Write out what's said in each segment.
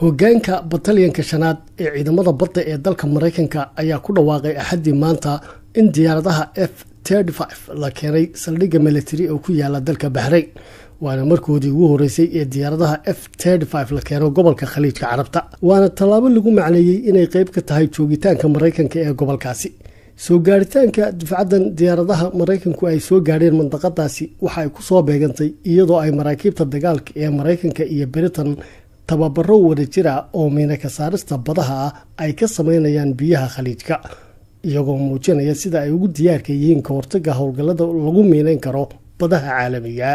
hoggaanka batalyanka shanaad ee ciidamada badda ee dalka Mareykanka ayaa ku dhawaaqay axadii maanta in diyaaradaha F-35 la keenay saldhigga military oo ku yaala dalka Bahrain waana markoodii ugu horeysay ee diyaaradaha F-35 la keeno gobolka Khaliijka Carabta waana tallaabo lagu macneeyay inay qayb ka tahay joogitaanka Mareykanka ee gobolkaasi soo gaaritaanka difaacadan diyaaradaha Mareykanku ay soo gaareen mandaqadaasi waxa ay ku soo beegantay iyadoo ay maraakiibta dagaalka ee Mareykanka iyo Britain tababaro wada jira oo miina ka saarista badaha ay ka sameynayaan biyaha Khaliijka iyagoo muujinaya sida ay ugu diyaarka yihiin ka hortagga howlgallada lagu miinayn karo badaha caalamiga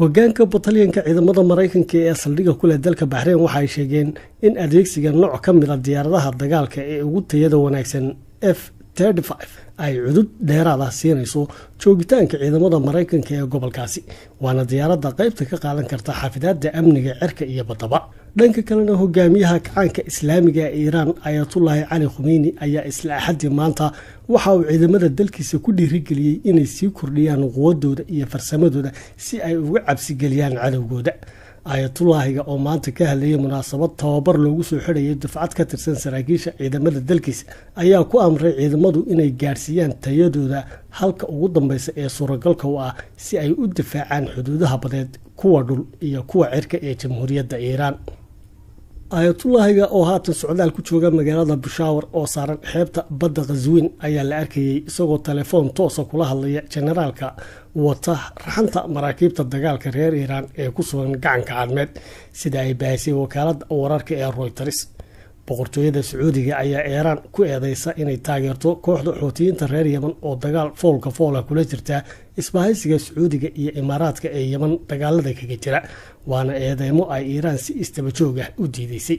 hoggaanka batalyanka ciidamada Mareykanka ee saldhigga ku leh dalka Bahrain waxa ay sheegeen in adeegsiga nooc ka mid ah diyaaradaha dagaalka ee ugu tayada wanaagsan F-35 ay cudud dheeraad ah siinayso joogitaanka ciidamada Mareykanka ee gobolkaasi waana diyaaradda qaybta ka qaadan karta xafidaadda amniga cirka iyo badaba dhanka kalena hogaamiyaha kacaanka islaamiga ee Iran Ayatollah Ali Khamenei ayaa isla axadii maanta waxa uu ciidamada dalkiisa ku dhiirigeliyay inay sii kordhiyaan quwadooda iyo farsamadooda si ay uga cabsi galiyaan cadawgooda Ayatollahiga oo maanta ka hadlayay munaasabad tababar loogu soo xirayay dufcad ka tirsan saraakiisha ciidamada dalkiisa ayaa ku amray ciidamadu inay gaarsiiyaan tayadooda halka ugu dambaysa ee suuragalka u ah si ay u difaacaan xuduudaha badeed kuwa dhul iyo kuwa cirka ee jamhuuriyadda Iran Ayatollahiga oo haatan socdaal ku jooga magaalada Peshawar oo saaran xeebta badda Qazwin ayaa la arkayay isagoo telefoon toos ah kula hadlaya generaalka wata raxanta maraakiibta dagaalka reer Iran ee ku sugan gacanka cadmeed sida ay baahisay wakaaladda wararka ee Reuters boqortooyada Sacuudiga ayaa Iran ku eedeysa inay taageerto kooxda Xuutiyiinta reer Yemen oo dagaal foolka foola kula jirta isbahaysiga Sacuudiga iyo Imaaraadka ee Yemen dagaalada kaga jira waana eedeymo ay Iran si istaba joog ah u diidaysay